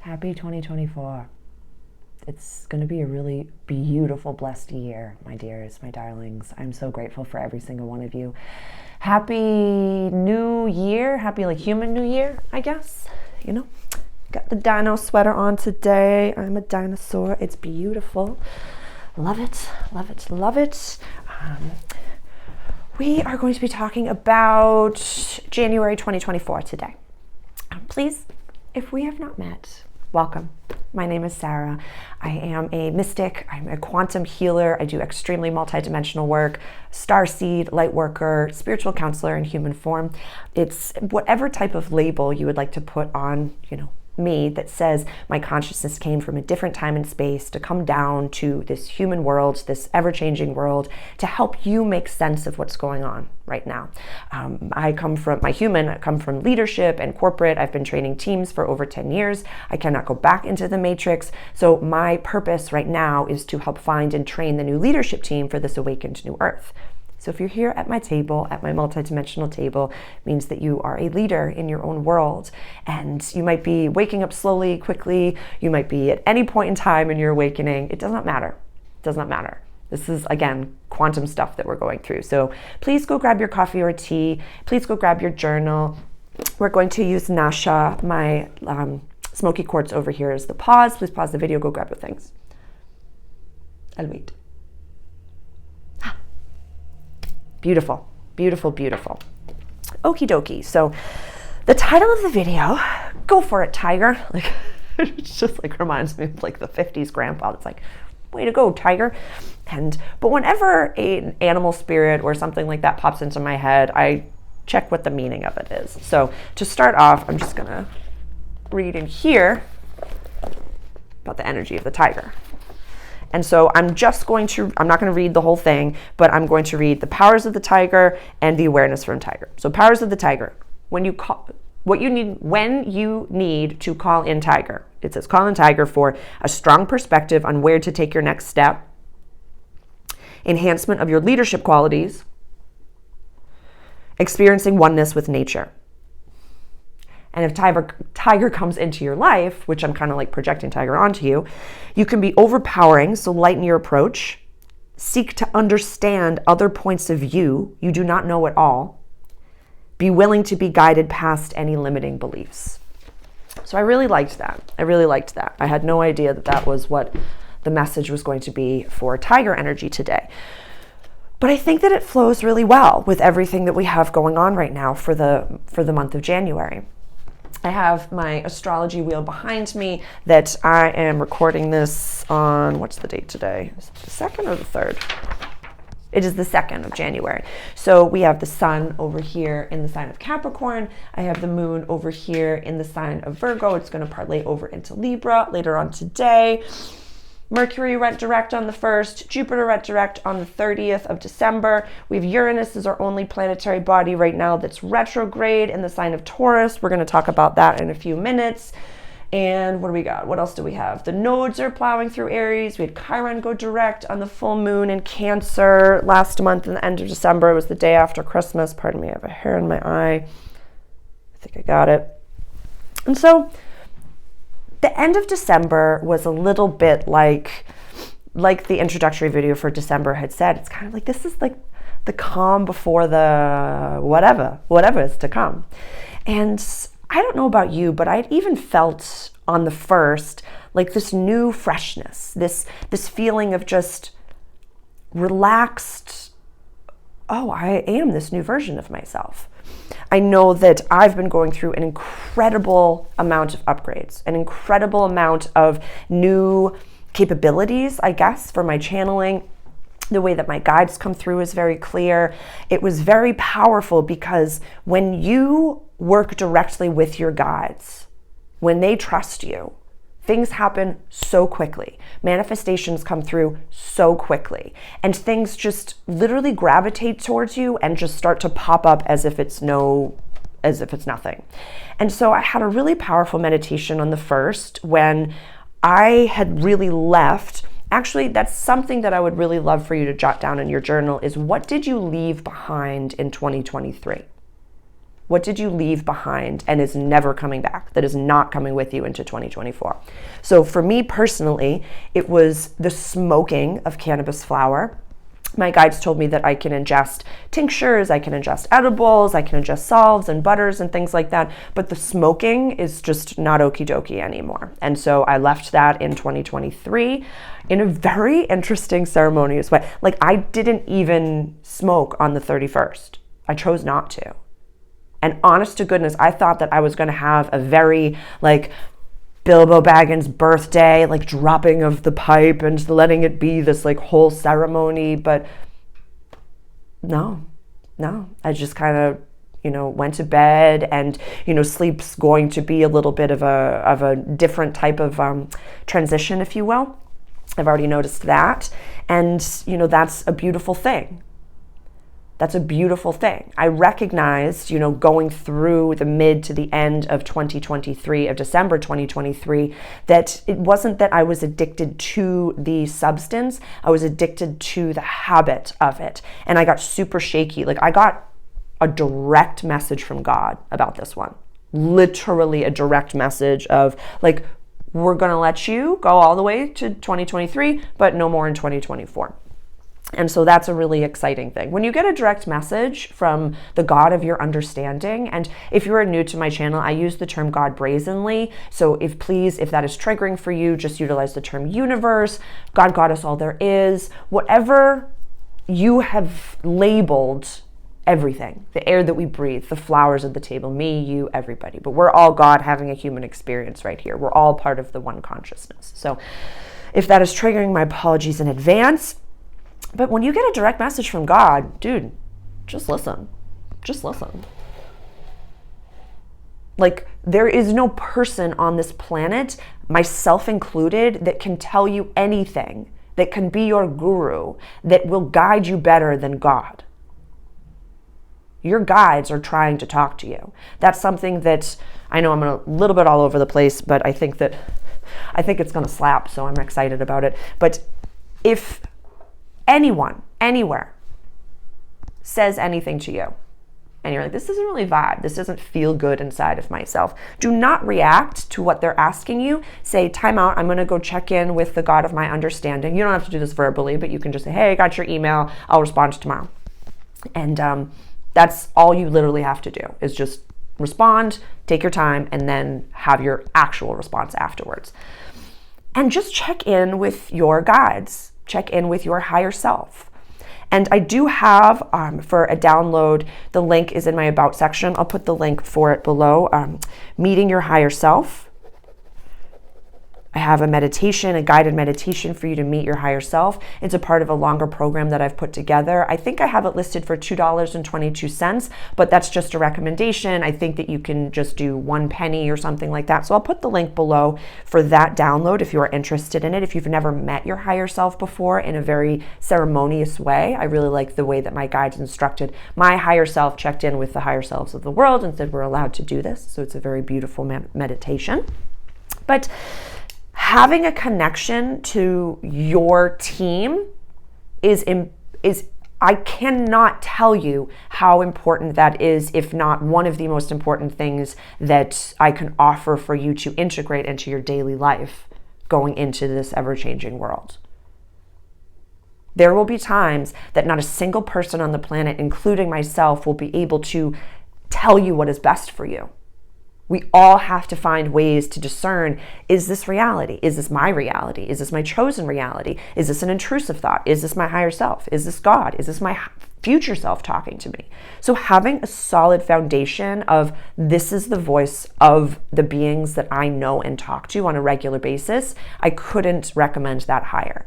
Happy 2024. It's going to be a really beautiful, blessed year, my dears, my darlings. I'm so grateful for every single one of you. Happy New Year. Happy human New Year, I guess. Got the dino sweater on today. I'm a dinosaur. It's beautiful. Love it, love it, love it. We are going to be talking about January 2024 today. Please, if we have not met, welcome. My name is Sarah. I am a mystic. I'm a quantum healer. I do extremely multidimensional work, starseed, light worker, spiritual counselor in human form. It's whatever type of label you would like to put on, me, that says my consciousness came from a different time and space to come down to this human world, this ever-changing world, to help you make sense of what's going on right now. I come from leadership and corporate. I've been training teams for over 10 years. I cannot go back into the matrix. So my purpose right now is to help find and train the new leadership team for this awakened new earth. So if you're here at my table, at my multidimensional table, it means that you are a leader in your own world. And you might be waking up slowly, quickly. You might be at any point in time in your awakening. It does not matter. It does not matter. This is, again, quantum stuff that we're going through. So please go grab your coffee or tea. Please go grab your journal. We're going to use Nasha, my smoky quartz over here, as the pause. Please pause the video. Go grab your things. I'll wait. Beautiful, beautiful, beautiful. Okie dokie. So the title of the video, go for it, tiger. It just reminds me of the 50s grandpa. It's way to go, tiger. But whenever an animal spirit or something like that pops into my head, I check what the meaning of it is. So to start off, I'm just gonna read in here about the energy of the tiger. And so I'm not going to read the whole thing, but I'm going to read the powers of the tiger and the awareness from tiger. So powers of the tiger. When you need to call in tiger, it says call in tiger for a strong perspective on where to take your next step, enhancement of your leadership qualities, experiencing oneness with nature. And if tiger comes into your life, which I'm kind of projecting tiger onto you, you can be overpowering, so lighten your approach, seek to understand other points of view you do not know at all, be willing to be guided past any limiting beliefs. So I really liked that. I had no idea that was what the message was going to be for tiger energy today. But I think that it flows really well with everything that we have going on right now for the month of January. I have my astrology wheel behind me that I am recording this on, what's the date today? Is it the 2nd or the 3rd? It is the 2nd of January. So we have the sun over here in the sign of Capricorn. I have the moon over here in the sign of Virgo. It's going to parlay over into Libra later on today. Mercury went direct on the 1st, Jupiter went direct on the 30th of December. We have Uranus as our only planetary body right now that's retrograde in the sign of Taurus. We're going to talk about that in a few minutes. And what do we got? What else do we have? The nodes are plowing through Aries. We had Chiron go direct on the full moon in Cancer last month in the end of December. It was the day after Christmas. Pardon me, I have a hair in my eye. I think I got it. And so the end of December was a little bit like the introductory video for December had said. It's kind of this is the calm before the whatever is to come. And I don't know about you, but I'd even felt on the 1st this new freshness, this feeling of just relaxed. Oh, I am this new version of myself. I know that I've been going through an incredible amount of upgrades, an incredible amount of new capabilities, I guess, for my channeling. The way that my guides come through is very clear. It was very powerful because when you work directly with your guides, when they trust you, things happen so quickly. Manifestations come through so quickly. And things just literally gravitate towards you and just start to pop up as if it's nothing. And so I had a really powerful meditation on the 1st when I had really left. Actually, that's something that I would really love for you to jot down in your journal is what did you leave behind in 2023? What did you leave behind and is never coming back, that is not coming with you into 2024? So for me personally, it was the smoking of cannabis flower. My guides told me that I can ingest tinctures, I can ingest edibles, I can ingest salves and butters and things like that, but the smoking is just not okie dokie anymore. And so I left that in 2023 in a very interesting ceremonious way. Like, I didn't even smoke on the 31st. I chose not to. And honest to goodness, I thought that I was going to have a very Bilbo Baggins' birthday, dropping of the pipe and letting it be this whole ceremony. But no, I just kind of, went to bed, and, sleep's going to be a little bit of a different type of transition, if you will. I've already noticed that. And, that's a beautiful thing. That's a beautiful thing. I recognized, going through the mid to the end of 2023, of December 2023, that it wasn't that I was addicted to the substance. I was addicted to the habit of it. And I got super shaky. I got a direct message from God about this one. Literally a direct message of we're going to let you go all the way to 2023, but no more in 2024. And so that's a really exciting thing. When you get a direct message from the God of your understanding, and if you are new to my channel, I use the term God brazenly. So if that is triggering for you, just utilize the term universe, God, Goddess, all there is, whatever you have labeled everything, the air that we breathe, the flowers at the table, me, you, everybody. But we're all God having a human experience right here. We're all part of the one consciousness. So if that is triggering, my apologies in advance. But when you get a direct message from God, dude, just listen. Just listen. There is no person on this planet, myself included, that can tell you anything, that can be your guru, that will guide you better than God. Your guides are trying to talk to you. That's something that, I know I'm a little bit all over the place, but I think it's going to slap, so I'm excited about it. But if anyone, anywhere, says anything to you, and you're like, this doesn't really vibe, this doesn't feel good inside of myself, do not react to what they're asking you. Say, time out, I'm going to go check in with the God of my understanding. You don't have to do this verbally, but you can just say, hey, I got your email, I'll respond tomorrow. And that's all you literally have to do, is just respond, take your time, and then have your actual response afterwards. And just check in with your guides. Check in with your higher self. And I do have, for a download, the link is in my About section. I'll put the link for it below. Meeting Your Higher Self. I have a meditation, a guided meditation for you to meet your higher self. It's a part of a longer program that I've put together. I think I have it listed for $2.22, but that's just a recommendation. I think that you can just do 1 penny or something like that. So I'll put the link below for that download if you are interested in it. If you've never met your higher self before in a very ceremonious way, I really like the way that my guides instructed. My higher self checked in with the higher selves of the world and said we're allowed to do this. So it's a very beautiful meditation. But having a connection to your team is I cannot tell you how important that is, if not one of the most important things that I can offer for you to integrate into your daily life going into this ever-changing world. There will be times that not a single person on the planet, including myself, will be able to tell you what is best for you. We all have to find ways to discern, is this reality? Is this my reality? Is this my chosen reality? Is this an intrusive thought? Is this my higher self? Is this God? Is this my future self talking to me? So having a solid foundation of this is the voice of the beings that I know and talk to on a regular basis, I couldn't recommend that higher.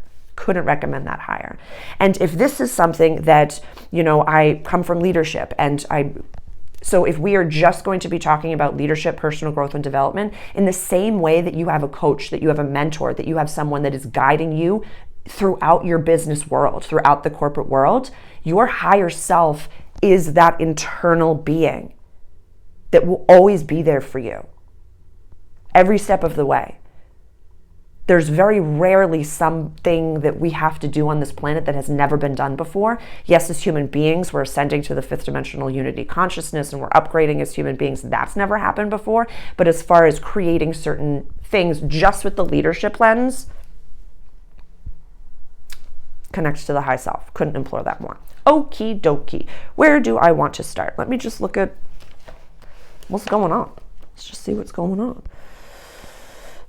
And if this is something that, I come from leadership and so if we are just going to be talking about leadership, personal growth, and development, in the same way that you have a coach, that you have a mentor, that you have someone that is guiding you throughout your business world, throughout the corporate world, your higher self is that internal being that will always be there for you every step of the way. There's very rarely something that we have to do on this planet that has never been done before. Yes, as human beings, we're ascending to the fifth dimensional unity consciousness and we're upgrading as human beings. That's never happened before. But as far as creating certain things just with the leadership lens, connects to the high self. Couldn't implore that more. Okie dokie. Where do I want to start? Let me just look at what's going on. Let's just see what's going on.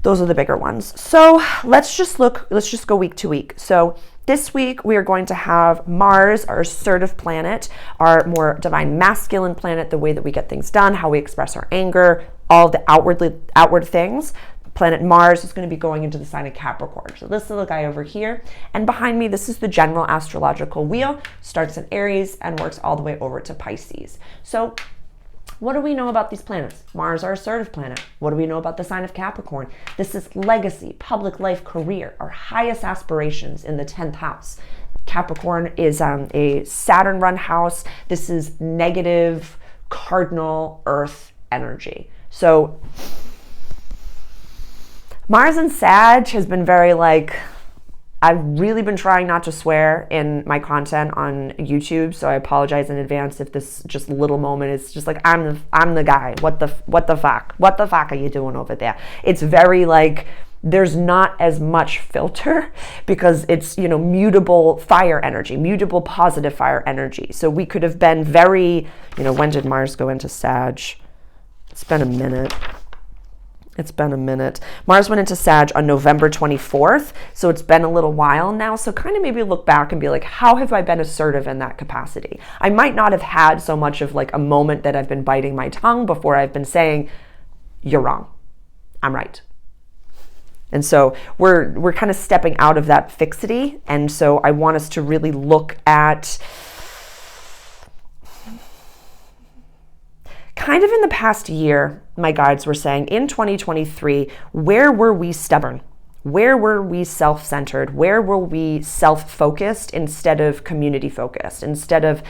Those are the bigger ones. So let's just go week to week. So this week we are going to have Mars, our assertive planet, our more divine masculine planet, the way that we get things done, how we express our anger, all the outward things. Planet Mars is going to be going into the sign of Capricorn. So this little guy over here. And behind me, this is the general astrological wheel. Starts in Aries and works all the way over to Pisces. So what do we know about these planets? Mars, our assertive planet. What do we know about the sign of Capricorn? This is legacy, public life, career, our highest aspirations in the 10th house. Capricorn is a Saturn-run house. This is negative, cardinal, earth energy. So Mars and Sag has been very I've really been trying not to swear in my content on YouTube, so I apologize in advance if this just little moment is just I'm the guy. What the fuck? What the fuck are you doing over there? It's very there's not as much filter because it's, mutable fire energy, mutable positive fire energy. So we could have been very, when did Mars go into Sag? It's been a minute. Mars went into Sag on November 24th. So it's been a little while now. So kind of maybe look back and be like, how have I been assertive in that capacity? I might not have had so much of a moment that I've been biting my tongue before I've been saying, you're wrong. I'm right. And so we're kind of stepping out of that fixity. And so I want us to really look at kind of in the past year, my guides were saying in 2023, where were we stubborn? Where were we self-centered? Where were we self-focused instead of community-focused? Instead of,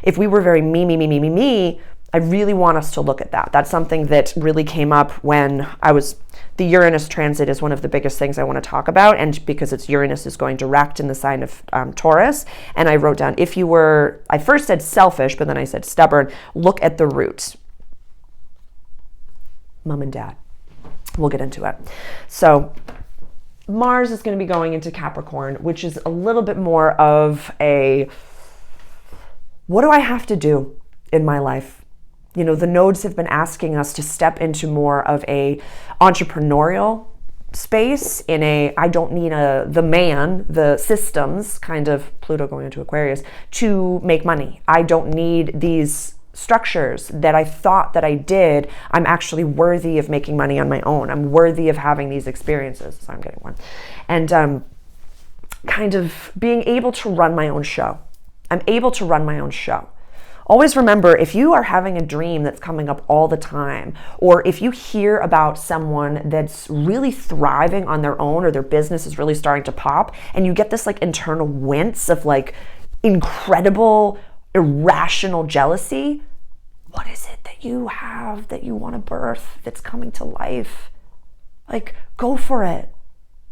if we were very me, I really want us to look at that. That's something that really came up when the Uranus transit is one of the biggest things I want to talk about. And because Uranus is going direct in the sign of Taurus. And I wrote down, I first said selfish, but then I said stubborn, look at the roots. Mom and dad. We'll get into it. So Mars is going to be going into Capricorn, which is a little bit more of what do I have to do in my life? The nodes have been asking us to step into more of a entrepreneurial space I don't need the systems, kind of Pluto going into Aquarius, to make money. I don't need these structures that I thought that I did. I'm actually worthy of making money on my own. I'm worthy of having these experiences. So I'm getting one. And kind of being able to run my own show. I'm able to run my own show. Always remember, if you are having a dream that's coming up all the time, or if you hear about someone that's really thriving on their own or their business is really starting to pop, and you get this internal wince of incredible irrational jealousy, what is it that you have that you want to birth that's coming to life? Go for it.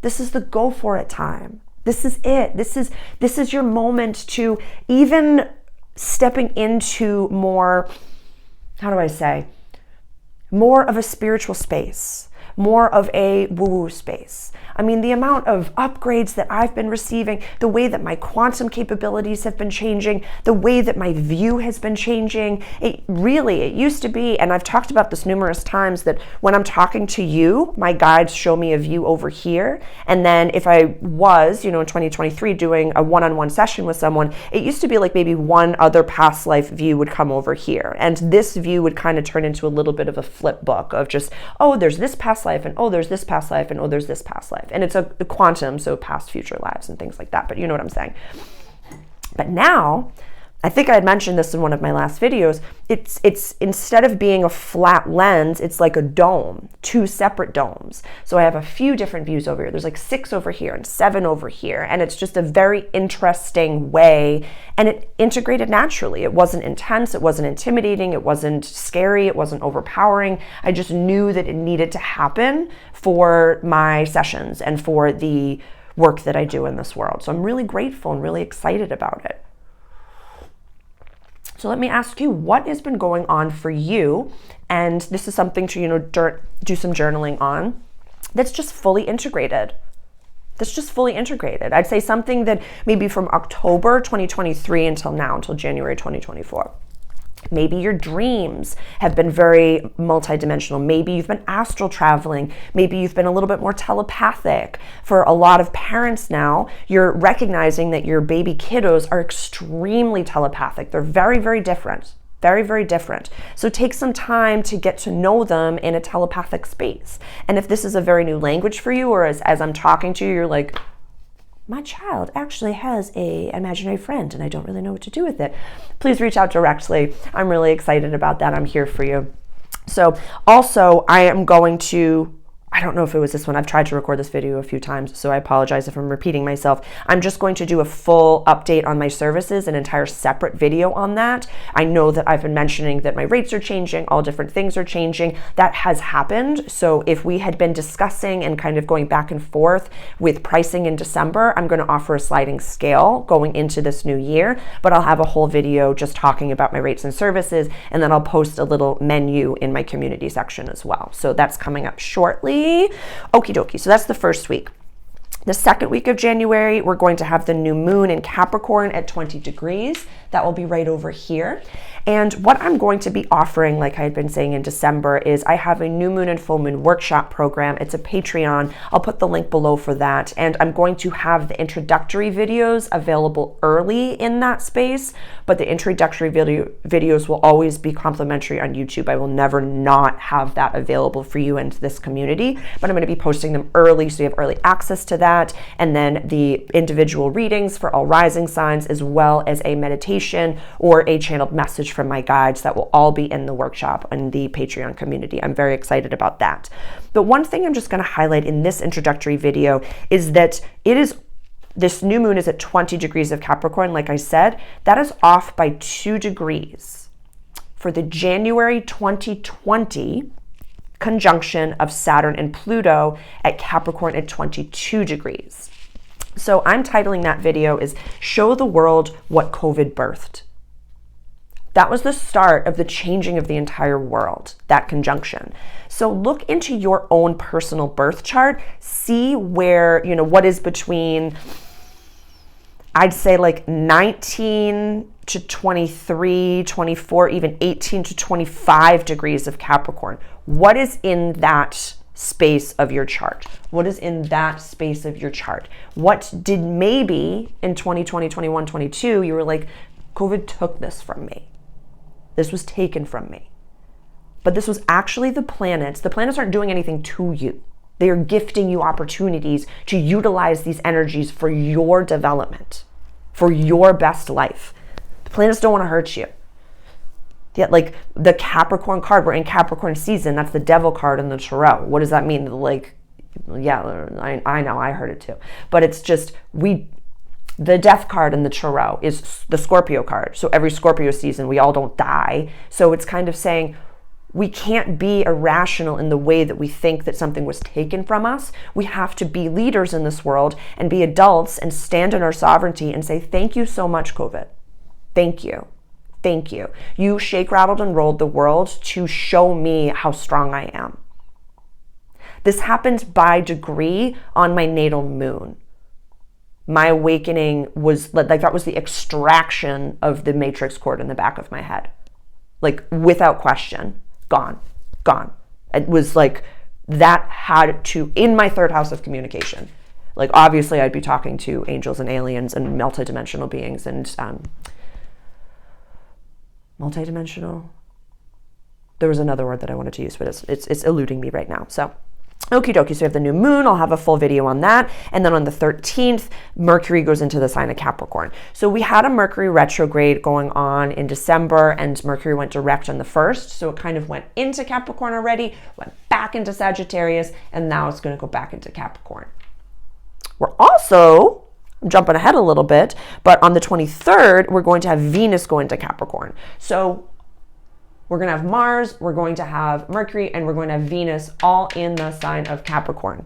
This is the go for it time. This is it. This is your moment to even stepping into more, more of a spiritual space, more of a woo-woo space. I mean, the amount of upgrades that I've been receiving, the way that my quantum capabilities have been changing, the way that my view has been changing. It used to be, and I've talked about this numerous times, that when I'm talking to you, my guides show me a view over here. And then if I was, in 2023 doing a one-on-one session with someone, it used to be maybe one other past life view would come over here. And this view would kind of turn into a little bit of a flip book of just, oh, there's this past life, and oh, there's this past life, and oh, there's this past life. And it's a quantum, so past, future lives and things like that. But you know what I'm saying. But now, I think I had mentioned this in one of my last videos. It's instead of being a flat lens, it's like a dome, 2 separate domes. So I have a few different views over here. There's like 6 over here and 7 over here. And it's just a very interesting way. And it integrated naturally. It wasn't intense. It wasn't intimidating. It wasn't scary. It wasn't overpowering. I just knew that it needed to happen for my sessions and for the work that I do in this world. So I'm really grateful and really excited about it. So let me ask you, what has been going on for you? And this is something to, do some journaling on that's just fully integrated. I'd say something that maybe from October 2023 until now, until January 2024. Maybe your dreams have been very multidimensional. Maybe you've been astral traveling. Maybe you've been a little bit more telepathic. For a lot of parents now, you're recognizing that your baby kiddos are extremely telepathic. They're very, very different. Very, very different. So take some time to get to know them in a telepathic space. And if this is a very new language for you, or as I'm talking to you, you're like, my child actually has an imaginary friend and I don't really know what to do with it, please reach out directly. I'm really excited about that. I'm here for you. So also I am going to, I don't know if it was this one. I've tried to record this video a few times, so I apologize if I'm repeating myself. I'm just going to do a full update on my services, an entire separate video on that. I know that I've been mentioning that my rates are changing, all different things are changing. That has happened. So if we had been discussing and kind of going back and forth with pricing in December, I'm going to offer a sliding scale going into this new year, but I'll have a whole video just talking about my rates and services, and then I'll post a little menu in my community section as well. So that's coming up shortly. Okie dokie. So that's the first week. The second week of January, we're going to have the new moon in Capricorn at 20 degrees. That will be right over here. And what I'm going to be offering, like I had been saying in December, is I have a new moon and full moon workshop program. It's a Patreon. I'll put the link below for that. And I'm going to have the introductory videos available early in that space, but the introductory videos will always be complimentary on YouTube. I will never not have that available for you and this community, but I'm going to be posting them early so you have early access to that. And then the individual readings for all rising signs, as well as a meditation or a channeled message from my guides, that will all be in the workshop and the Patreon community. I'm very excited about that. But one thing I'm just going to highlight in this introductory video is that this new moon is at 20 degrees of Capricorn. Like I said, that is off by 2 degrees for the January 2020 conjunction of Saturn and Pluto at Capricorn at 22 degrees. So I'm titling that video is Show the World What COVID Birthed. That was the start of the changing of the entire world, that conjunction. So look into your own personal birth chart, see where, what is between, I'd say like 19 to 23, 24, even 18 to 25 degrees of Capricorn. What is in that space of your chart? What is in that space of your chart? What did maybe in 2020, 21, 22, you were like, COVID took this from me. This was taken from me. But this was actually the planets. The planets aren't doing anything to you. They are gifting you opportunities to utilize these energies for your development, for your best life. The planets don't want to hurt you. Yet, like the Capricorn card, we're in Capricorn season. That's the devil card in the tarot. What does that mean? Like, yeah, I know, I heard it too. But it's just, the death card in the tarot is the Scorpio card. So every Scorpio season, we all don't die. So it's kind of saying we can't be irrational in the way that we think that something was taken from us. We have to be leaders in this world and be adults and stand in our sovereignty and say, thank you so much, COVID. Thank you. Thank you. You shake, rattled, and rolled the world to show me how strong I am. This happened by degree on my natal moon. My awakening was like that was the extraction of the matrix cord in the back of my head. Like without question, gone. It was like that had to, in my third house of communication. Like obviously I'd be talking to angels and aliens and multidimensional beings and multidimensional. There was another word that I wanted to use, but it's eluding me right now. So Okie dokie. So we have the new moon. I'll have a full video on that. And then on the 13th, Mercury goes into the sign of Capricorn. So we had a Mercury retrograde going on in December, and Mercury went direct on the 1st. So it kind of went into Capricorn already, went back into Sagittarius, and now it's going to go back into Capricorn. We're also, I'm jumping ahead a little bit, but on the 23rd, we're going to have Venus go into Capricorn. So we're going to have Mars, we're going to have Mercury, and we're going to have Venus all in the sign of Capricorn.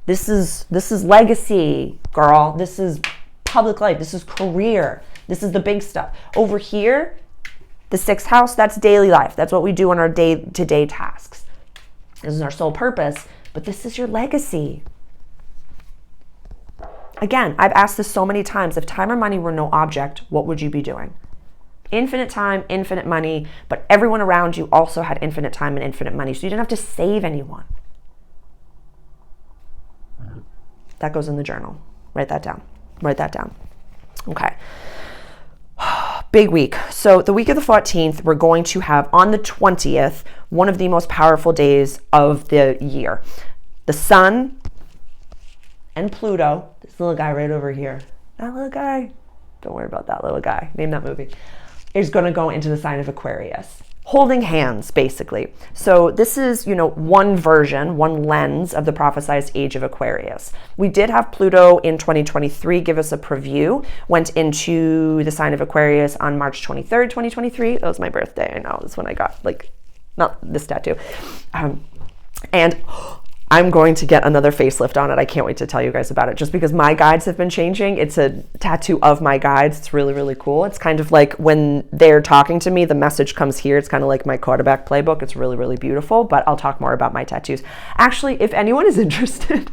This is legacy, girl. This is public life. This is career. This is the big stuff. Over here, the 6th house, that's daily life. That's what we do on our day-to-day tasks. This is our sole purpose, but this is your legacy. Again, I've asked this so many times. If time or money were no object, what would you be doing? Infinite time, infinite money, but everyone around you also had infinite time and infinite money, so you didn't have to save anyone. That goes in the journal. Write that down. Write that down. Okay. Big week. So the week of the 14th, we're going to have on the 20th, one of the most powerful days of the year. The sun and Pluto, this little guy right over here, that little guy, don't worry about that little guy, name that movie, is going to go into the sign of Aquarius, holding hands, basically. So this is, one version, one lens of the prophesized age of Aquarius. We did have Pluto in 2023 give us a preview, went into the sign of Aquarius on March 23rd, 2023. That was my birthday. I know, that's when I got, not this tattoo. And I'm going to get another facelift on it. I can't wait to tell you guys about it, just because my guides have been changing. It's a tattoo of my guides. It's really, really cool. It's kind of like when they're talking to me, the message comes here. It's kind of like my quarterback playbook. It's really, really beautiful, but I'll talk more about my tattoos. Actually, if anyone is interested,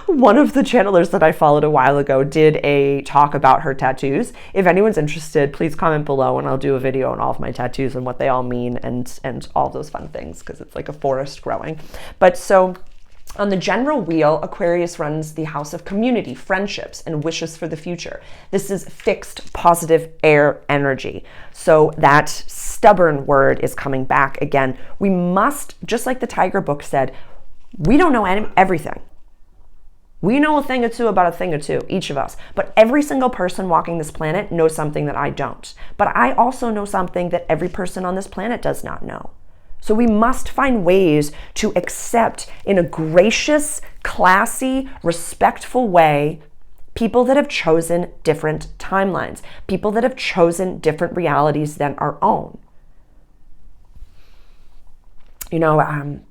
one of the channelers that I followed a while ago did a talk about her tattoos. If anyone's interested, please comment below and I'll do a video on all of my tattoos and what they all mean and all those fun things, because it's like a forest growing. But so on the general wheel, Aquarius runs the house of community, friendships, and wishes for the future. This is fixed, positive air energy. So that stubborn word is coming back again. We must, just like the Tiger book said, we don't know everything. We know a thing or two about a thing or two, each of us. But every single person walking this planet knows something that I don't. But I also know something that every person on this planet does not know. So we must find ways to accept in a gracious, classy, respectful way people that have chosen different timelines, people that have chosen different realities than our own. We'll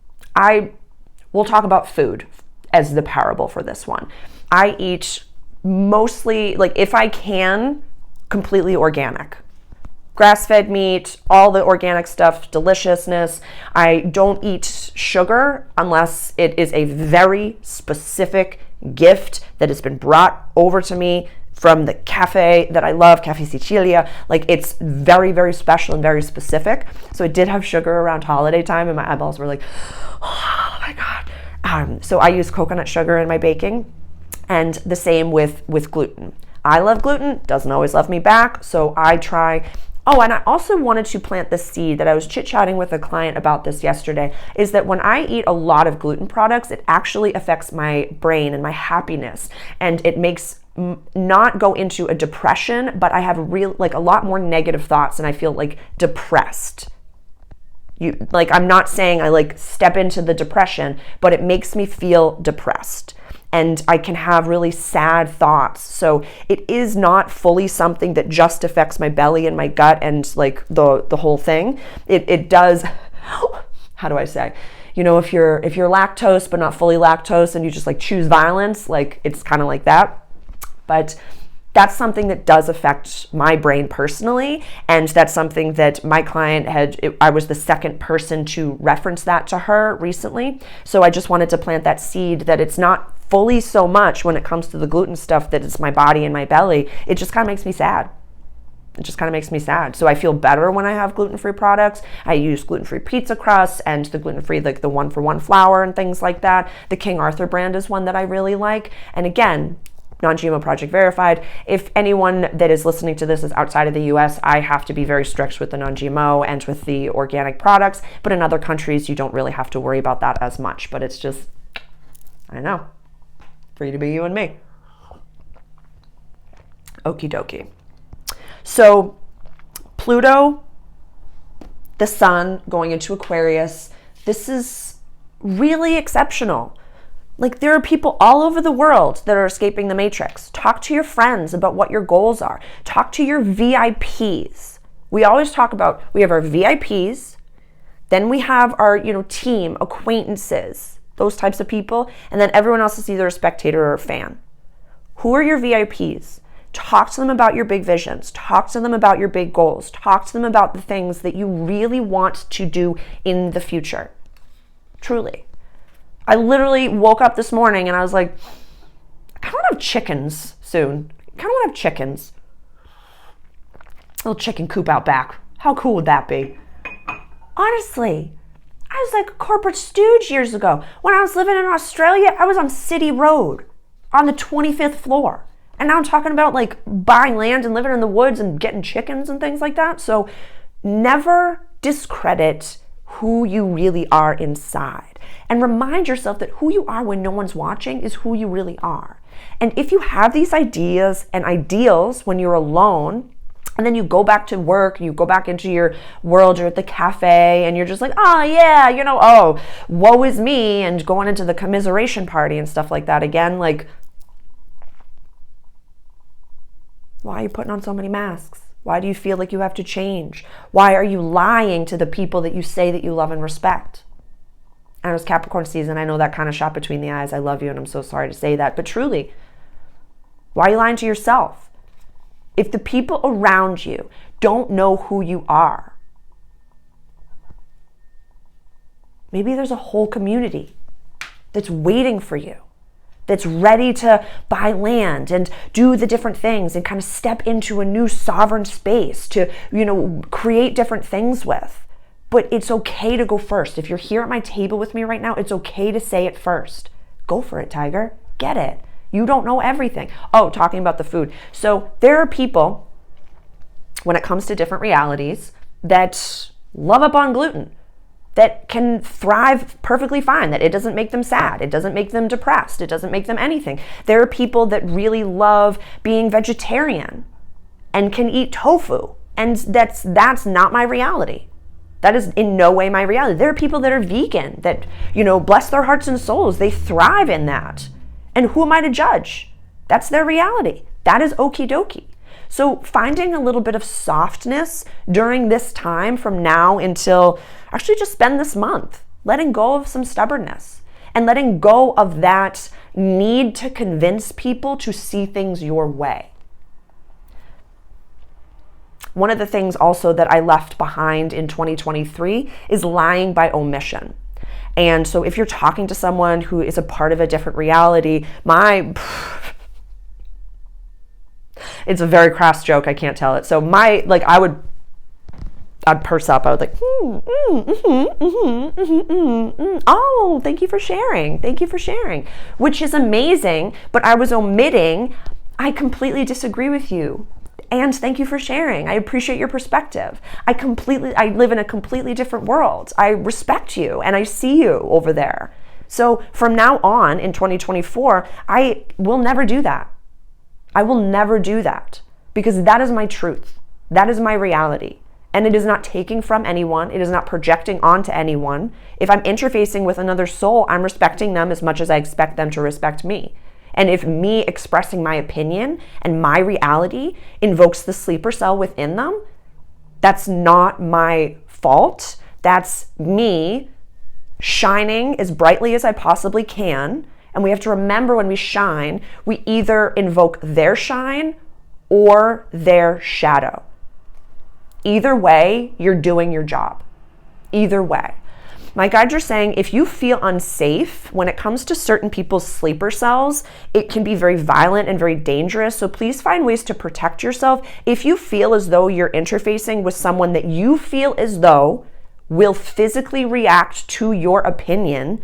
talk about food as the parable for this one. I eat mostly, if I can, completely organic. Grass-fed meat, all the organic stuff, deliciousness. I don't eat sugar unless it is a very specific gift that has been brought over to me from the cafe that I love, Cafe Sicilia. It's very, very special and very specific. So it did have sugar around holiday time and my eyeballs were like, oh my God. So I use coconut sugar in my baking, and the same with gluten. I love gluten, doesn't always love me back, so I try. Oh, and I also wanted to plant the seed that I was chit-chatting with a client about this yesterday, is that when I eat a lot of gluten products, it actually affects my brain and my happiness, and it makes not go into a depression, but I have a lot more negative thoughts and I feel depressed. I'm not saying I step into the depression, but it makes me feel depressed. And I can have really sad thoughts. So it is not fully something that just affects my belly and my gut and the whole thing. It does, how do I say? If you're lactose but not fully lactose and you just choose violence, it's kind of like that. But that's something that does affect my brain personally, and that's something that my client I was the second person to reference that to her recently. So I just wanted to plant that seed that it's not fully so much when it comes to the gluten stuff that it's my body and my belly. It just kind of makes me sad. It just kind of makes me sad. So I feel better when I have gluten-free products. I use gluten-free pizza crusts and the gluten-free, the 1-for-1 flour and things like that. The King Arthur brand is one that I really like. And again, non-GMO project verified. If anyone that is listening to this is outside of the US, I have to be very strict with the non-GMO and with the organic products. But in other countries, you don't really have to worry about that as much. But it's just, I know, free to be you and me. Okie dokie. So Pluto, the sun going into Aquarius, this is really exceptional. Like, there are people all over the world that are escaping the matrix. Talk to your friends about what your goals are. Talk to your VIPs. We always talk about, we have our VIPs, then we have our, team, acquaintances, those types of people, and then everyone else is either a spectator or a fan. Who are your VIPs? Talk to them about your big visions. Talk to them about your big goals. Talk to them about the things that you really want to do in the future. Truly. I literally woke up this morning and I was like, I kind of want to have chickens soon. I kind of want to have chickens. A little chicken coop out back. How cool would that be? Honestly, I was like a corporate stooge years ago. When I was living in Australia, I was on City Road on the 25th floor. And now I'm talking about like buying land and living in the woods and getting chickens and things like that. So never discredit who you really are inside. And remind yourself that who you are when no one's watching is who you really are. And if you have these ideas and ideals when you're alone, and then you go back to work, you go back into your world, you're at the cafe, and you're just like, oh yeah, oh, woe is me, and going into the commiseration party and stuff like that again, like, why are you putting on so many masks? Why do you feel like you have to change? Why are you lying to the people that you say that you love and respect? And it was Capricorn season. I know that kind of shot between the eyes. I love you, and I'm so sorry to say that. But truly, why are you lying to yourself? If the people around you don't know who you are, maybe there's a whole community that's waiting for you, that's ready to buy land and do the different things and kind of step into a new sovereign space to, create different things with. But it's okay to go first. If you're here at my table with me right now, it's okay to say it first. Go for it, Tiger. Get it. You don't know everything. Oh, talking about the food. So there are people, when it comes to different realities, that love up on gluten, that can thrive perfectly fine, that it doesn't make them sad, it doesn't make them depressed, it doesn't make them anything. There are people that really love being vegetarian and can eat tofu, and that's not my reality. That is in no way my reality. There are people that are vegan, that, bless their hearts and souls, they thrive in that. And who am I to judge? That's their reality. That is okie dokie. So finding a little bit of softness during this time from now until, actually just spend this month, letting go of some stubbornness and letting go of that need to convince people to see things your way. One of the things also that I left behind in 2023 is lying by omission. And so if you're talking to someone who is a part of a different reality, it's a very crass joke, I can't tell it. So I'd purse up. I was like, oh, thank you for sharing. Thank you for sharing, which is amazing. But I was omitting, I completely disagree with you. And thank you for sharing. I appreciate your perspective. I live in a completely different world. I respect you and I see you over there. So from now on in 2024, I will never do that. I will never do that because that is my truth. That is my reality. And it is not taking from anyone. It is not projecting onto anyone. If I'm interfacing with another soul, I'm respecting them as much as I expect them to respect me. And if me expressing my opinion and my reality invokes the sleeper cell within them, that's not my fault. That's me shining as brightly as I possibly can. And we have to remember when we shine, we either invoke their shine or their shadow. Either way, you're doing your job. Either way. My guides are saying if you feel unsafe when it comes to certain people's sleeper cells, it can be very violent and very dangerous. So please find ways to protect yourself. If you feel as though you're interfacing with someone that you feel as though will physically react to your opinion,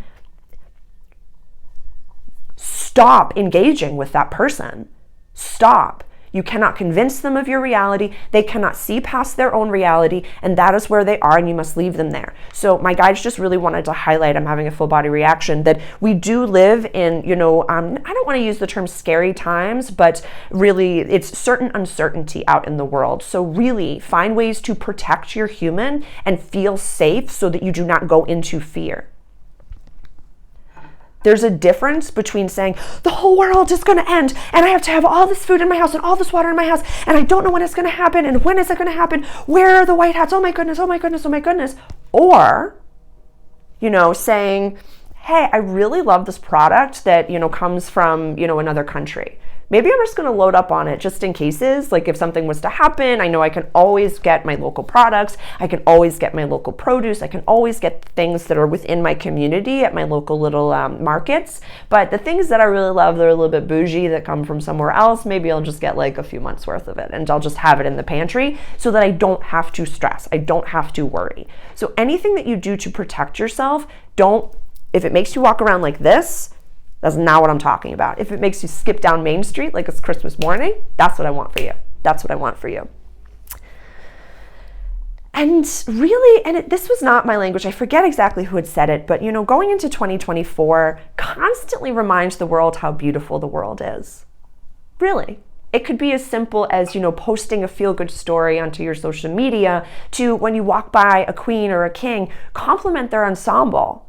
stop stop engaging with that person. Stop. You cannot convince them of your reality. They cannot see past their own reality, and that is where they are, and you must leave them there. So my guides just really wanted to highlight, I'm having a full body reaction, that we do live in, I don't want to use the term scary times, but really it's certain uncertainty out in the world. So really find ways to protect your human and feel safe so that you do not go into fear. There's a difference between saying, the whole world is going to end, and I have to have all this food in my house and all this water in my house, and I don't know when it's going to happen, and when is it going to happen? Where are the white hats? Oh my goodness, oh my goodness, oh my goodness. Or, saying, hey, I really love this product that, comes from, another country. Maybe I'm just going to load up on it just in cases. Like if something was to happen, I know I can always get my local products. I can always get my local produce. I can always get things that are within my community at my local little markets. But the things that I really love, they're a little bit bougie, that come from somewhere else. Maybe I'll just get like a few months worth of it, and I'll just have it in the pantry so that I don't have to stress. I don't have to worry. So anything that you do to protect yourself, if it makes you walk around like this, that's not what I'm talking about. If it makes you skip down Main Street like it's Christmas morning, that's what I want for you. That's what I want for you. And really, this was not my language. I forget exactly who had said it, but going into 2024 constantly reminds the world how beautiful the world is. Really. It could be as simple as, posting a feel-good story onto your social media, to when you walk by a queen or a king, compliment their ensemble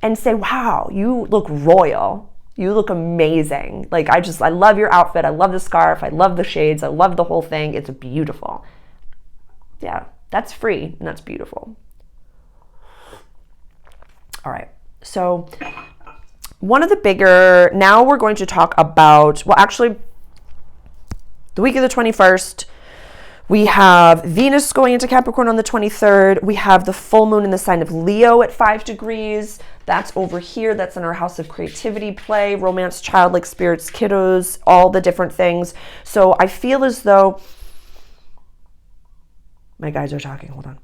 and say, wow, you look royal. You look amazing. Like, I love your outfit. I love the scarf. I love the shades. I love the whole thing. It's beautiful. Yeah, that's free and that's beautiful. All right. So one of the bigger, now we're going to talk about, the week of the 21st, we have Venus going into Capricorn on the 23rd. We have the full moon in the sign of Leo at 5 degrees. That's over here. That's in our house of creativity, play, romance, childlike spirits, kiddos, all the different things. So I feel as though my guides are talking. Hold on.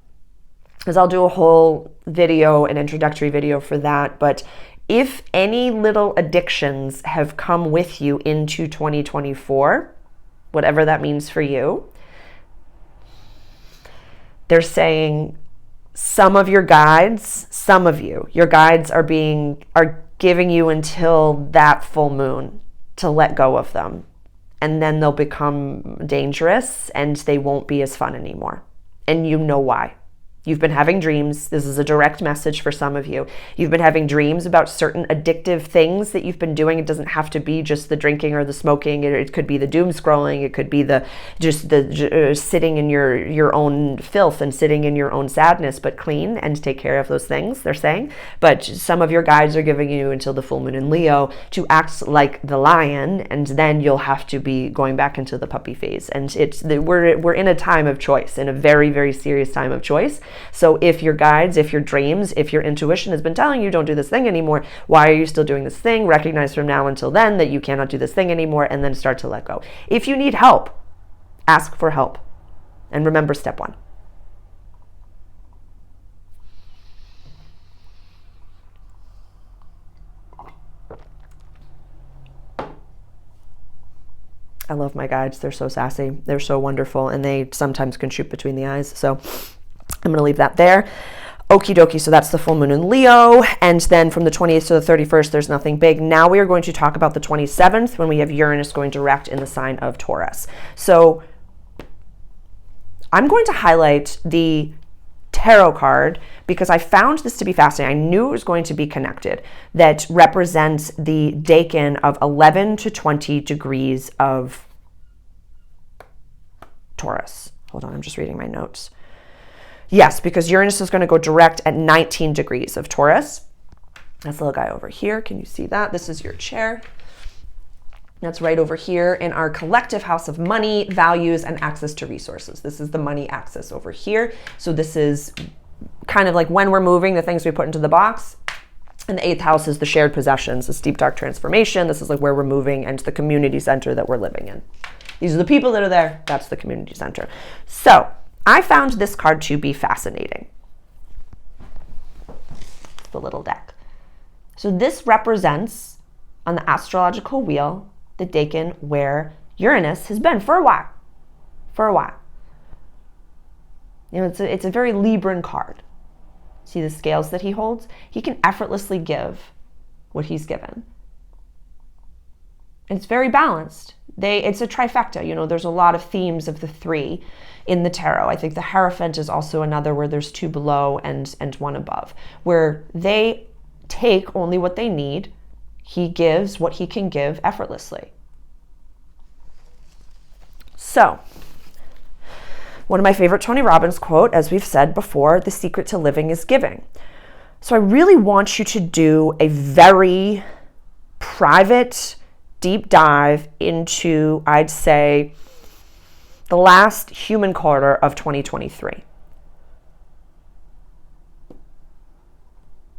Because I'll do a whole video, an introductory video for that. But if any little addictions have come with you into 2024, whatever that means for you, they're saying some of your guides, your guides are giving you until that full moon to let go of them. And then they'll become dangerous and they won't be as fun anymore. And you know why. You've been having dreams. This is a direct message for some of you. You've been having dreams about certain addictive things that you've been doing. It doesn't have to be just the drinking or the smoking. It could be the doom scrolling. It could be the sitting in your own filth and sitting in your own sadness, but clean and take care of those things, they're saying. But some of your guides are giving you until the full moon in Leo to act like the lion, and then you'll have to be going back into the puppy phase. And we're in a time of choice, in a very, very serious time of choice. So if your guides, if your dreams, if your intuition has been telling you don't do this thing anymore, why are you still doing this thing? Recognize from now until then that you cannot do this thing anymore, and then start to let go. If you need help, ask for help. And remember step 1. I love my guides. They're so sassy. They're so wonderful, and they sometimes can shoot between the eyes. So I'm going to leave that there. Okie dokie. So that's the full moon in Leo. And then from the 28th to the 31st, there's nothing big. Now we are going to talk about the 27th, when we have Uranus going direct in the sign of Taurus. So I'm going to highlight the tarot card because I found this to be fascinating. I knew it was going to be connected. That represents the decan of 11 to 20 degrees of Taurus. Hold on, I'm just reading my notes. Yes, because Uranus is going to go direct at 19 degrees of Taurus. That's the little guy over here. Can you see that? This is your chair. That's right over here in our collective house of money, values, and access to resources. This is the money axis over here. So this is kind of like when we're moving, the things we put into the box. And the 8th house is the shared possessions, the steep dark transformation. This is like where we're moving, and the community center that we're living in. These are the people that are there. That's the community center. So I found this card to be fascinating. The little deck. So this represents on the astrological wheel, the decan, where Uranus has been for a while. You know, it's a very Libran card. See the scales that he holds? He can effortlessly give what he's given. It's very balanced. It's a trifecta. You know, there's a lot of themes of the three in the tarot. I think the Hierophant is also another where there's two below and one above, where they take only what they need. He gives what he can give effortlessly. So, one of my favorite Tony Robbins quote, as we've said before, the secret to living is giving. So I really want you to do a very private, deep dive into, I'd say, the last human quarter of 2023.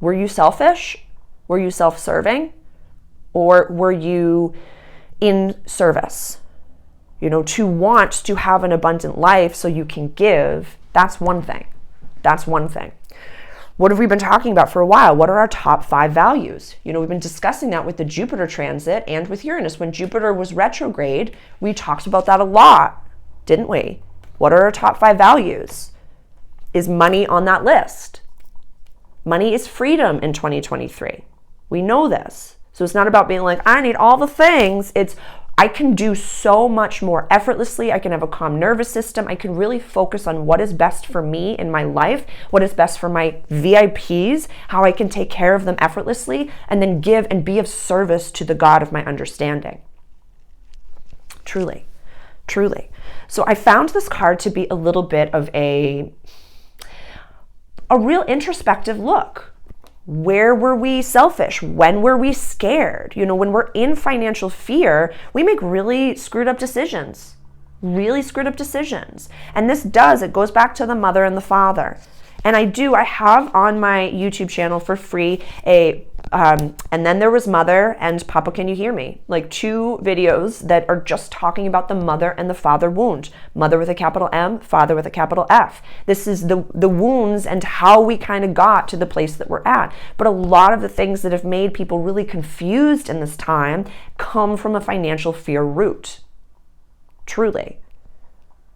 Were you selfish? Were you self-serving? Or were you in service? You know, to want to have an abundant life so you can give, that's one thing. That's one thing. What have we been talking about for a while? What are our top 5 values? You know, we've been discussing that with the Jupiter transit and with Uranus. When Jupiter was retrograde, we talked about that a lot, didn't we? What are our top 5 values? Is money on that list? Money is freedom in 2023. We know this. So it's not about being like, I need all the things. It's, I can do so much more effortlessly. I can have a calm nervous system. I can really focus on what is best for me in my life, what is best for my VIPs, how I can take care of them effortlessly, and then give and be of service to the God of my understanding. Truly, truly. So I found this card to be a little bit of a real introspective look. Where were we selfish? When were we scared? You know, when we're in financial fear, we make really screwed up decisions. Really screwed up decisions. And this it goes back to the mother and the father. And I have on my YouTube channel for free and then there was Mother and Papa Can You Hear Me? Like 2 videos that are just talking about the mother and the father wound. Mother with a capital M, father with a capital F. This is the wounds and how we kind of got to the place that we're at. But a lot of the things that have made people really confused in this time come from a financial fear root. Truly.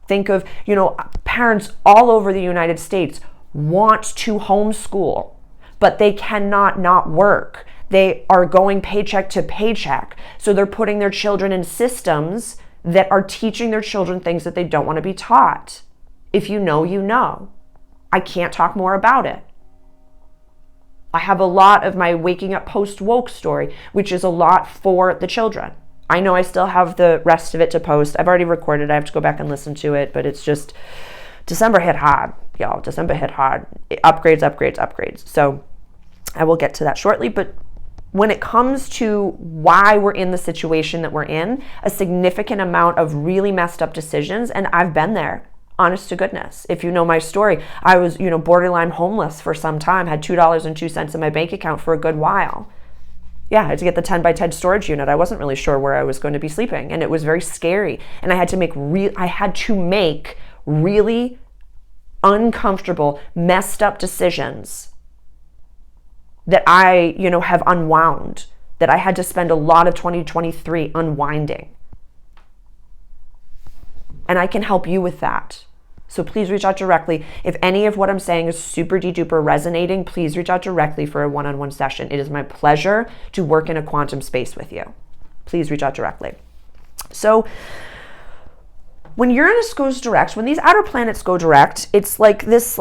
Think of, you know, parents all over the United States want to homeschool, but they cannot not work. They are going paycheck to paycheck. So they're putting their children in systems that are teaching their children things that they don't want to be taught. If you know, you know. I can't talk more about it. I have a lot of my waking up post-woke story, which is a lot for the children. I know I still have the rest of it to post. I've already recorded. I have to go back and listen to it, but it's just, December hit hard, y'all. December hit hard. Upgrades. So I will get to that shortly, but when it comes to why we're in the situation that we're in, a significant amount of really messed up decisions, and I've been there, honest to goodness. If you know my story, I was, you know, borderline homeless for some time, had $2.02 in my bank account for a good while. Yeah, I had to get the 10 by 10 storage unit. I wasn't really sure where I was going to be sleeping, and it was very scary. And I had to make really uncomfortable, messed up decisions that I, you know, have unwound, that I had to spend a lot of 2023 unwinding. And I can help you with that. So please reach out directly. If any of what I'm saying is super duper resonating, please reach out directly for a one-on-one session. It is my pleasure to work in a quantum space with you. Please reach out directly. So when Uranus goes direct, when these outer planets go direct, it's like this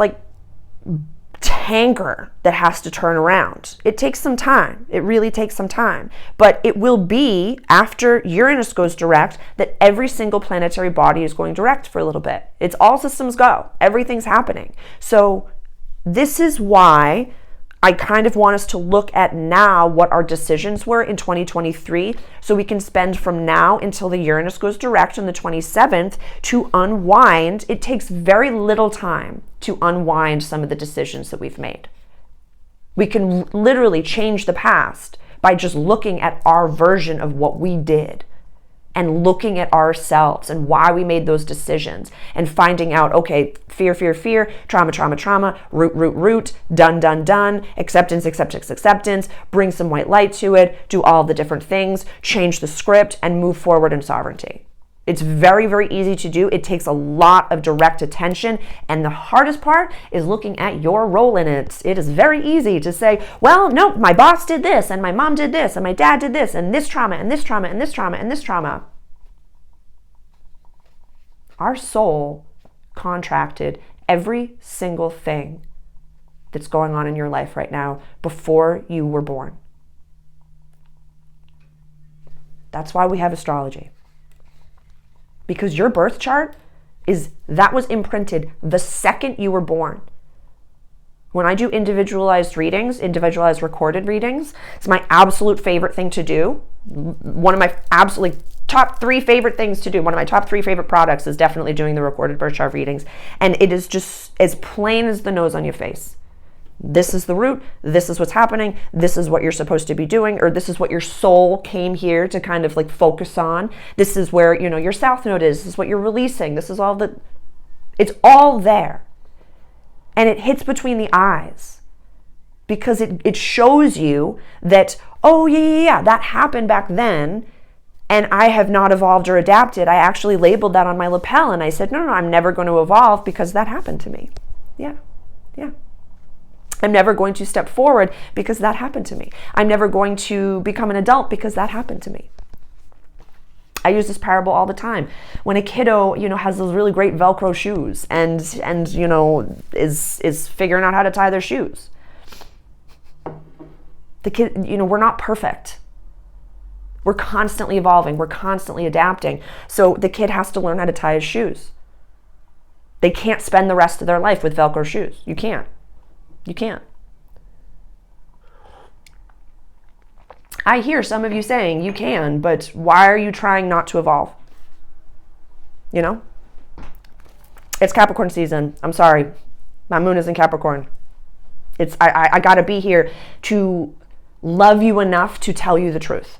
tanker that has to turn around. It takes some time. It really takes some time. But it will be after Uranus goes direct that every single planetary body is going direct for a little bit. It's all systems go. Everything's happening. So this is why I kind of want us to look at now what our decisions were in 2023 so we can spend from now until the Uranus goes direct on the 27th to unwind. It takes very little time to unwind some of the decisions that we've made. We can literally change the past by just looking at our version of what we did. and looking at ourselves and why we made those decisions and finding out, okay, fear, fear, fear, trauma, trauma, trauma, root, root, root, done, done, done, acceptance, acceptance, acceptance, bring some white light to it, do all the different things, change the script, and move forward in sovereignty. It's very, very easy to do. It takes a lot of direct attention. And the hardest part is looking at your role in it. It is very easy to say, well, no, my boss did this, and my mom did this, and my dad did this, and this trauma, and this trauma, and this trauma, and this trauma. Our soul contracted every single thing that's going on in your life right now before you were born. That's why we have astrology. Because your birth chart that was imprinted the second you were born. When I do individualized readings, individualized recorded readings, it's my absolute favorite thing to do. One of my absolutely top 3 favorite things to do. One of my top 3 favorite products is definitely doing the recorded birth chart readings. And it is just as plain as the nose on your face. This is the root, this is what's happening, this is what you're supposed to be doing, or this is what your soul came here to kind of like focus on. This is where, your south node is, this is what you're releasing, this is it's all there. And it hits between the eyes because it shows you that, oh yeah, that happened back then and I have not evolved or adapted. I actually labeled that on my lapel and I said, no, I'm never going to evolve because that happened to me. Yeah. I'm never going to step forward because that happened to me. I'm never going to become an adult because that happened to me. I use this parable all the time. When a kiddo, has those really great Velcro shoes and is figuring out how to tie their shoes. The kid, we're not perfect. We're constantly evolving. We're constantly adapting. So the kid has to learn how to tie his shoes. They can't spend the rest of their life with Velcro shoes. You can't. I hear some of you saying you can, but why are you trying not to evolve? It's Capricorn season. I'm sorry. My moon is in Capricorn. I gotta be here to love you enough to tell you the truth.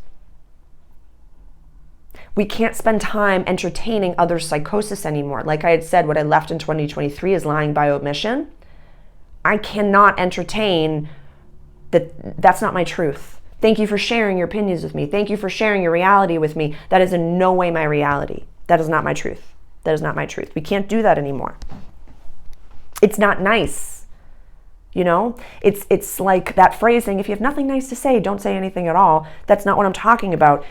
We can't spend time entertaining other psychosis anymore. Like I had said, what I left in 2023 is lying by omission. I cannot entertain that. That's not my truth. Thank you for sharing your opinions with me. Thank you for sharing your reality with me. That is in no way my reality. That is not my truth. That is not my truth. We can't do that anymore. It's not nice. It's like that phrase saying, if you have nothing nice to say, don't say anything at all. That's not what I'm talking about.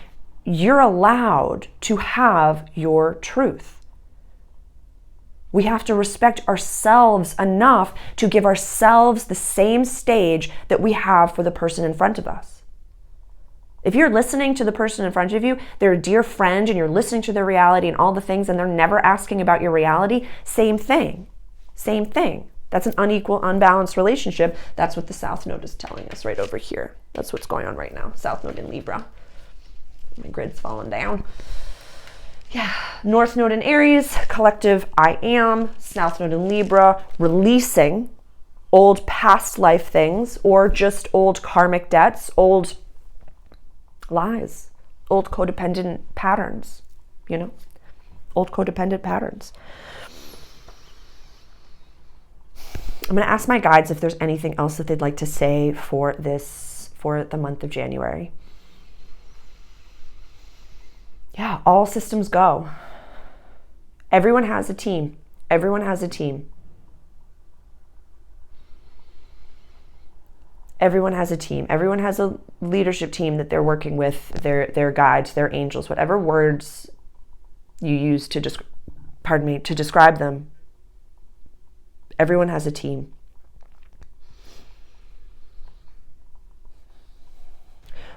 You're allowed to have your truth. We have to respect ourselves enough to give ourselves the same stage that we have for the person in front of us. If you're listening to the person in front of you, they're a dear friend and you're listening to their reality and all the things and they're never asking about your reality, same thing. That's an unequal, unbalanced relationship. That's what the South Node is telling us right over here. That's what's going on right now. South Node in Libra. My grid's falling down. Yeah, North Node in Aries, collective I am, South Node in Libra, releasing old past life things or just old karmic debts, old lies, old codependent patterns, old codependent patterns. I'm going to ask my guides if there's anything else that they'd like to say for the month of January. Yeah, all systems go. Everyone has a team. Everyone has a team. Everyone has a team. Everyone has a leadership team that they're working with, their guides, their angels, whatever words you use to describe them. Everyone has a team.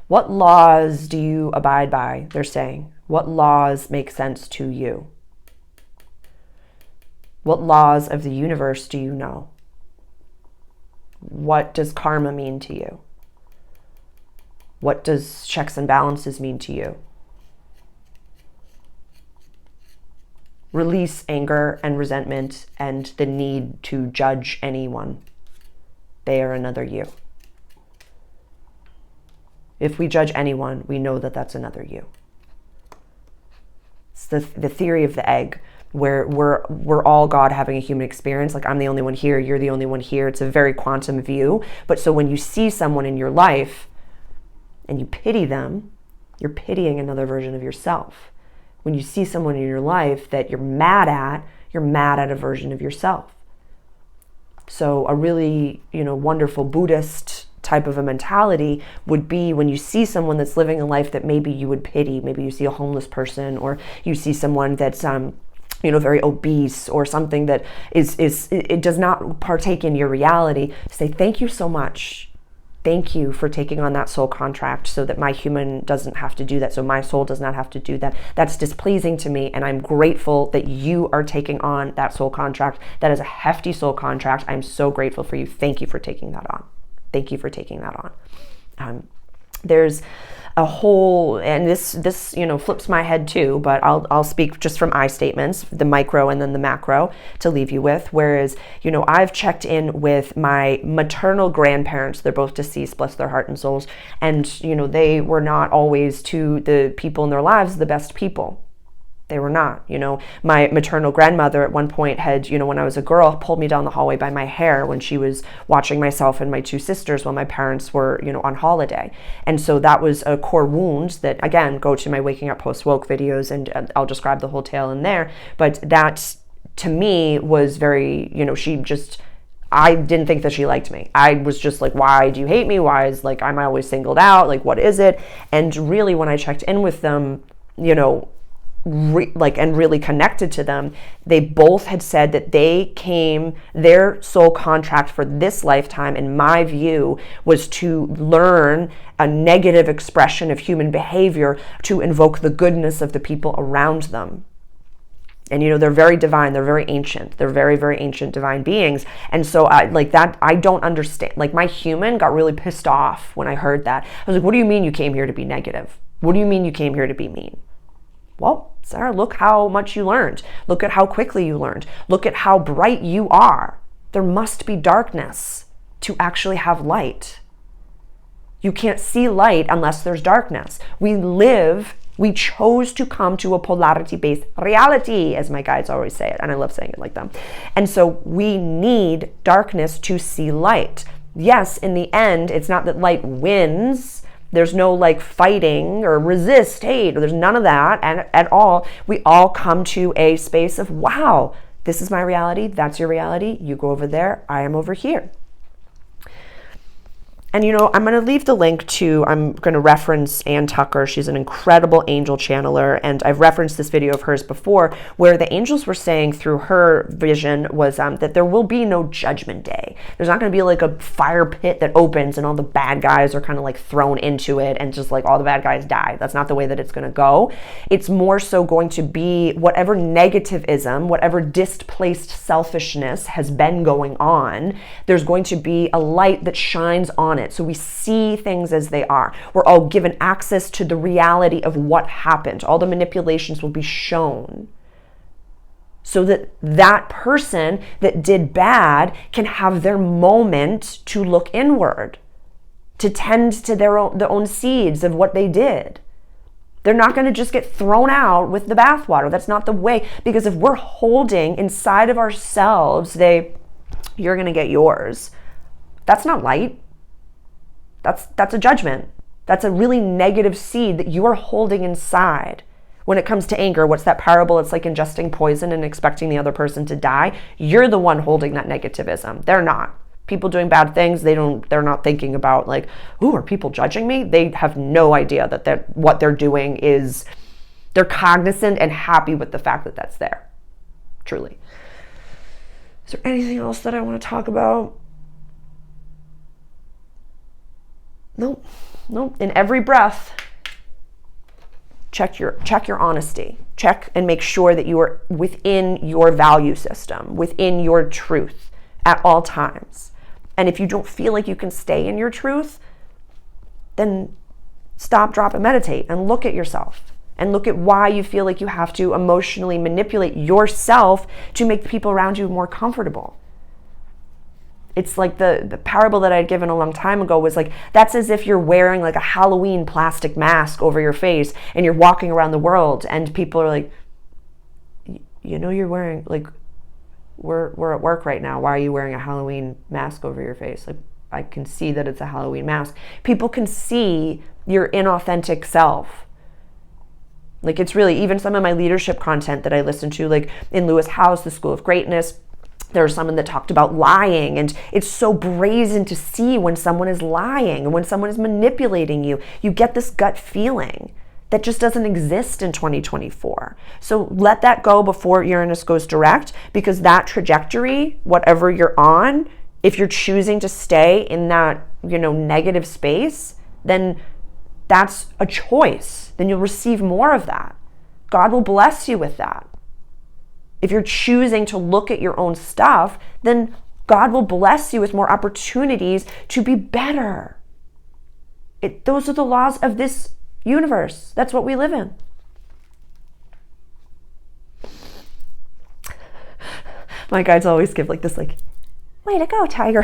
What laws do you abide by? They're saying. What laws make sense to you? What laws of the universe do you know? What does karma mean to you? What does checks and balances mean to you? Release anger and resentment and the need to judge anyone. They are another you. If we judge anyone, we know that that's another you. It's the theory of the egg, where we're all God having a human experience. Like, I'm the only one here, you're the only one here. It's a very quantum view. But so when you see someone in your life and you pity them, you're pitying another version of yourself. When you see someone in your life that you're mad at a version of yourself. So a really, wonderful Buddhist type of a mentality would be when you see someone that's living a life that maybe you would pity. Maybe you see a homeless person, or you see someone that's very obese, or something that it does not partake in your reality. Say, thank you so much. Thank you for taking on that soul contract so that my human doesn't have to do that, so my soul does not have to do that. That's displeasing to me, and I'm grateful that you are taking on that soul contract. That is a hefty soul contract. I'm so grateful for you. Thank you for taking that on. Thank you for taking that on. There's a whole, and this flips my head too, but I'll speak just from I statements, the micro and then the macro to leave you with. Whereas, I've checked in with my maternal grandparents. They're both deceased, bless their heart and souls. And, they were not always, to the people in their lives, the best people. They were not. My maternal grandmother at one point had, when I was a girl, pulled me down the hallway by my hair when she was watching myself and my two sisters while my parents were, on holiday. And so that was a core wound that, again, go to my Waking Up Post-Woke videos and I'll describe the whole tale in there. But that, to me, was very, I didn't think that she liked me. I was just like, why do you hate me? Why is, I'm always singled out? What is it? And really, when I checked in with them, and really connected to them, they both had said that their soul contract for this lifetime, in my view, was to learn a negative expression of human behavior to invoke the goodness of the people around them. And they're very divine, they're very ancient, they're very, very ancient divine beings. And so I don't understand. My human got really pissed off when I heard that. I was like, what do you mean you came here to be negative? What do you mean you came here to be mean? Well, Sarah, look how much you learned. Look at how quickly you learned. Look at how bright you are. There must be darkness to actually have light. You can't see light unless there's darkness. We chose to come to a polarity-based reality, as my guides always say it, and I love saying it like them. And so we need darkness to see light. Yes, in the end, it's not that light wins. There's no fighting or resist, hate, or there's none of that at all. We all come to a space of, wow, this is my reality, that's your reality, you go over there, I am over here. And I'm going to leave the link to, I'm going to reference Ann Tucker. She's an incredible angel channeler. And I've referenced this video of hers before, where the angels were saying through her vision was that there will be no judgment day. There's not going to be a fire pit that opens and all the bad guys are kind of thrown into it and just all the bad guys die. That's not the way that it's going to go. It's more so going to be whatever negativism, whatever displaced selfishness has been going on, there's going to be a light that shines on it. So we see things as they are. We're all given access to the reality of what happened. All the manipulations will be shown so that that person that did bad can have their moment to look inward, to tend to their own seeds of what they did. They're not going to just get thrown out with the bathwater. That's not the way. Because if we're holding inside of ourselves, you're going to get yours. That's not light. That's a judgment. That's a really negative seed that you are holding inside. When it comes to anger, what's that parable? It's like ingesting poison and expecting the other person to die. You're the one holding that negativism. They're not. People doing bad things, they're not thinking about ooh, are people judging me? They have no idea that what they're doing is, they're cognizant and happy with the fact that that's there. Truly. Is there anything else that I want to talk about? Nope. In every breath, check your honesty. Check and make sure that you are within your value system, within your truth at all times. And if you don't feel like you can stay in your truth, then stop, drop, and meditate and look at yourself and look at why you feel like you have to emotionally manipulate yourself to make the people around you more comfortable. It's like the parable that I'd given a long time ago was that's as if you're wearing a Halloween plastic mask over your face and you're walking around the world and people are like, you know, you're wearing, like, we're at work right now. Why are you wearing a Halloween mask over your face? Like, I can see that it's a Halloween mask. People can see your inauthentic self. Like, it's really, even some of my leadership content that I listen to, like in Lewis Howes, The School of Greatness, there was someone that talked about lying, and it's so brazen to see when someone is lying and when someone is manipulating you. You get this gut feeling that just doesn't exist in 2024. So let that go before Uranus goes direct, because that trajectory, whatever you're on, if you're choosing to stay in that, you know, negative space, then that's a choice. Then you'll receive more of that. God will bless you with that. If you're choosing to look at your own stuff, then God will bless you with more opportunities to be better. Those are the laws of this universe. That's what we live in. My guides always give like this, like, way to go, Tiger.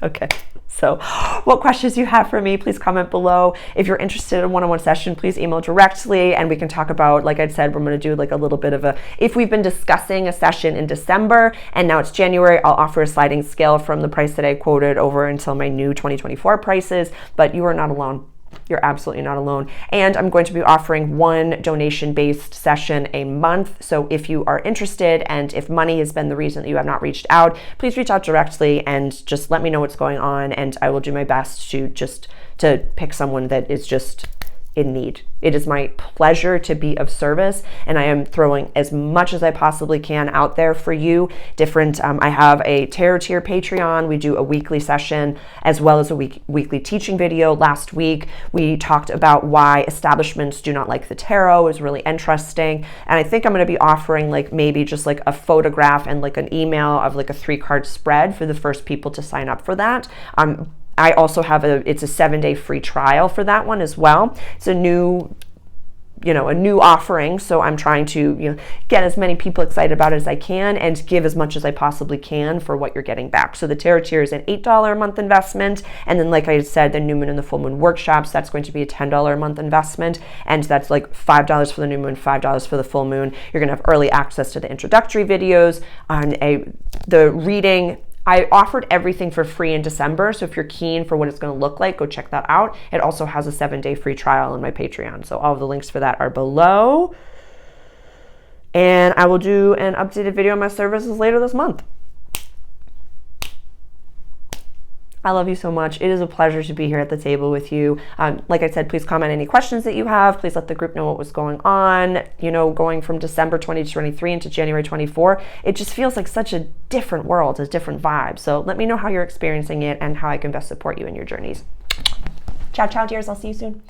Okay. So what questions you have for me, please comment below. If you're interested in a one-on-one session, please email directly and we can talk about, like I said, we're going to do like a little bit of if we've been discussing a session in December and now it's January, I'll offer a sliding scale from the price that I quoted over until my new 2024 prices, but you are not alone. You're absolutely not alone. And I'm going to be offering one donation-based session a month. So if you are interested and if money has been the reason that you have not reached out, please reach out directly and just let me know what's going on. And I will do my best to pick someone that is just in need. It is my pleasure to be of service, and I am throwing as much as I possibly can out there for you. I have a tarot tier Patreon. We do a weekly session as well as a weekly teaching video. Last week, we talked about why establishments do not like the tarot. It was really interesting. And I think I'm going to be offering like maybe just like a photograph and like an email of like a 3-card spread for the first people to sign up for that. I also have it's a 7-day free trial for that one as well. It's a new offering. So I'm trying to, get as many people excited about it as I can and give as much as I possibly can for what you're getting back. So the tarot tier is an $8 a month investment. And then, like I said, the new moon and the full moon workshops, that's going to be a $10 a month investment. And that's like $5 for the new moon, $5 for the full moon. You're going to have early access to the introductory videos on the reading. I offered everything for free in December, so if you're keen for what it's going to look like, go check that out. It also has a 7-day free trial on my Patreon, so all of the links for that are below. And I will do an updated video on my services later this month. I love you so much. It is a pleasure to be here at the table with you. Like I said, please comment any questions that you have. Please let the group know what was going on. Going from December 2023 into January 24, it just feels like such a different world, a different vibe. So let me know how you're experiencing it and how I can best support you in your journeys. Ciao, ciao, dears. I'll see you soon.